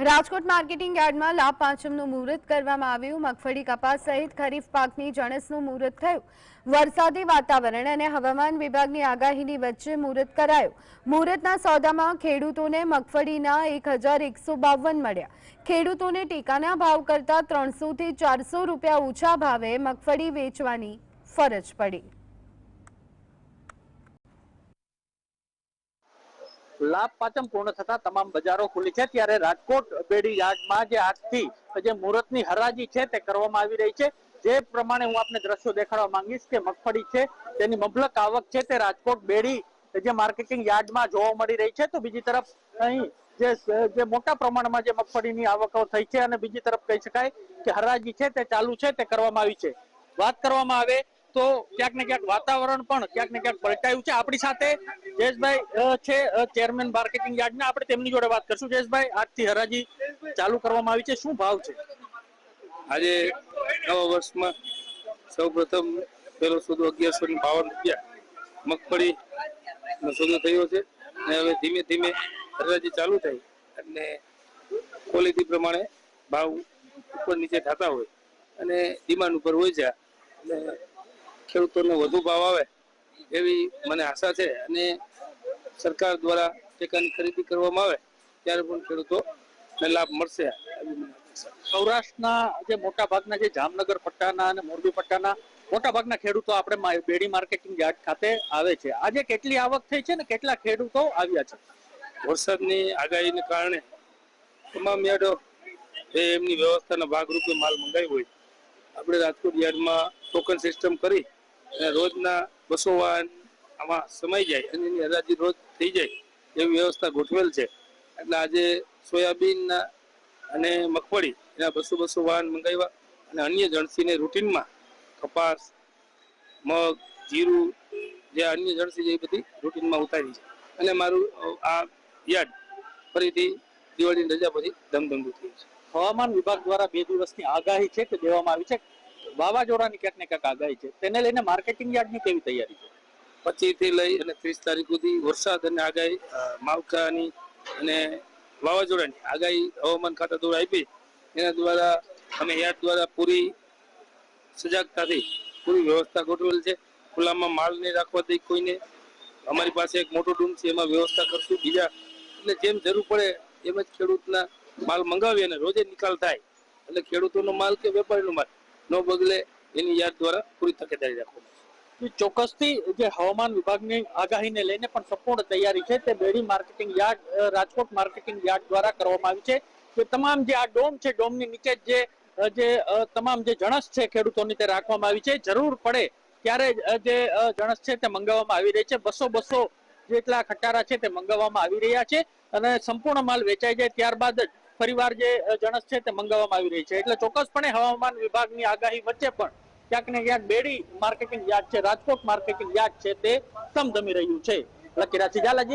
Rajkot marketing યાર્ડમાં લાભ પાંચમનું મુહૂર્ત કરવામાં આવ્યું। મગફળી, કપાસ સહિત ખરીફ પાકની જણસનું મુહૂર્ત થયું। વરસાદી વાતાવરણ અને હવામાન વિભાગની આગાહીની વચ્ચે મુહૂર્ત કરાયું। મુહૂર્તના સોદામાં ખેડૂતોને મગફળીના 1152 મળ્યા। ખેડૂતોને ટેકાના ભાવ કરતાં 300 થી 400 રૂપિયા ઊંચા ભાવે મગફળી વેચવાની ફરજ પડી। લાભ પાંચમ પૂર્ણ થતા તમામ બજારો ખુલી છે, ત્યારે રાજકોટ બેડી યાર્ડમાં જે આજથી જે મુહૂર્તની હરાજી છે તે કરવામાં આવી રહી છે। જે પ્રમાણે હું આપને દ્રશ્યો દેખાડવા માંગીશ કે મગફળી છે તેની મબલક આવક છે તે રાજકોટ બેડી જે માર્કેટિંગ યાર્ડમાં જોવા મળી રહી છે। તો બીજી તરફ અહીં જે મોટા પ્રમાણમાં જે મગફળીની આવકો થઈ છે અને બીજી તરફ કહી શકાય કે હરાજી છે તે ચાલુ છે તે કરવામાં આવી છે। વાત કરવામાં આવે તો ક્યાંક ને ક્યાંક વાતાવરણ પણ ક્યાંક ને ક્યાંક પલટાયું છે। આપણી સાથે જયેશભાઈ છે, ચેરમેન માર્કેટિંગ યાર્ડના, આપણે તેમની જોડે વાત કરશું। જયેશભાઈ, આજથી હરાજી ચાલુ કરવામાં આવી છે, શું ભાવ છે? આજે નવા વર્ષમાં સૌપ્રથમ પેલો સોદો 1152 રૂપિયા મગફળી નો સોદો થયો છે અને હવે ધીમે ધીમે હરાજી ચાલુ થઈ અને ક્વોલિટી પ્રમાણે ભાવ ઉપર નીચે થતા હોય અને ડિમાન્ડ ઉપર હોય છે અને ખેડૂતોને વધુ ભાવ આવે એવી મને આશા છે અને સરકાર દ્વારા ટેકાની ખરીદી કરવામાં આવે ત્યારે પણ ખેડૂતોને લાભ મળશે। સૌરાષ્ટ્રના જે મોટા ભાગના જે જામનગર પટ્ટાના અને મોરબી પટ્ટાના મોટા ભાગના ખેડૂતો આપણે બેડી માર્કેટિંગ યાર્ડ ખાતે આવે છે। આજે કેટલી આવક થઈ છે ને કેટલા ખેડૂતો આવ્યા છે? વરસાદની આગાહીને કારણે તમામ યાર્ડો એમની વ્યવસ્થાના ભાગરૂપે માલ મંગાવ્યો હોય। આપણે રાજકોટ યાર્ડમાં ટોકન સિસ્ટમ કરી અને રોજના 200 વાહન આમાં સમાઈ જાય અને એની હરાજી રોજ થઈ જાય એવી વ્યવસ્થા ગોઠવેલ છે। એટલે આજે સોયાબીનના અને મગફળી એના 200 વાહન મંગાવ્યા અને અન્ય જણસીને રૂટીનમાં કપાસ, મગ, જીરું જે અન્ય જણસી જે બધી રૂટીનમાં ઉતારી છે અને મારું આ યાર્ડ ફરીથી દિવાળીની રજા પછી ધમધમતું થયું છે। હવામાન વિભાગ દ્વારા 2 દિવસની આગાહી છે તે દેવામાં આવી છે। વાવાઝોડાની ક્યાંક ને ક્યાંક આગાહી છે, તેને લઈને માર્કેટિંગ યાર્ડની કેવી તૈયારી છે? 25 થી લઈ અને 30 તારીખ સુધી વરસાદ અને આગાહી માવઠાની અને વાવાઝોડાની આગાહી હવામાન ખાતા દ્વારા આપી એના દ્વારા અમે યાર્ડ દ્વારા પૂરી સજાગતાથી પૂરી વ્યવસ્થા ગોઠવેલ છે। ખુલ્લામાં માલ નહીં રાખવા દઈ કોઈને। અમારી પાસે એક મોટો ડૂમ છે, એમાં વ્યવસ્થા કરશું બીજા, એટલે જેમ જરૂર પડે એમ જ ખેડૂતના માલ મંગાવી અને રોજે નિકાલ થાય એટલે ખેડૂતોનો માલ કે વેપારીનો માલ ન બગડે એની યાર્ડ દ્વારા પૂરી તકેદારી રાખવામાં આવશે। ચોક્કસથી જે હવામાન વિભાગની આગાહીને લઈને પણ સંપૂર્ણ તૈયારી છે તે Bedi marketing yard Rajkot marketing yard દ્વારા કરવામાં આવી છે। કે તમામ જે આ ડોમ છે, ડોમની નીચે જે તમામ જે જણસ છે ખેડૂતોની તે રાખવામાં આવી છે। જરૂર પડે ત્યારે જે જણસ છે તે મંગાવવામાં આવી રહી છે। 200 જેટલા ખટારા છે તે મંગાવવામાં આવી રહ્યા છે અને સંપૂર્ણ માલ વેચાઈ જાય ત્યારબાદ જ ફરીવાર જે જણસ છે તે મંગાવવામાં આવી રહી છે। એટલે ચોક્કસપણે હવામાન વિભાગની આગાહી વચ્ચે પણ ક્યાંક ને ક્યાંક બેડી માર્કેટિંગ યાર્ડ છે, રાજકોટ માર્કેટિંગ યાર્ડ છે તે ધમધમી રહ્યું છે। લકીરાજ ઝાલા,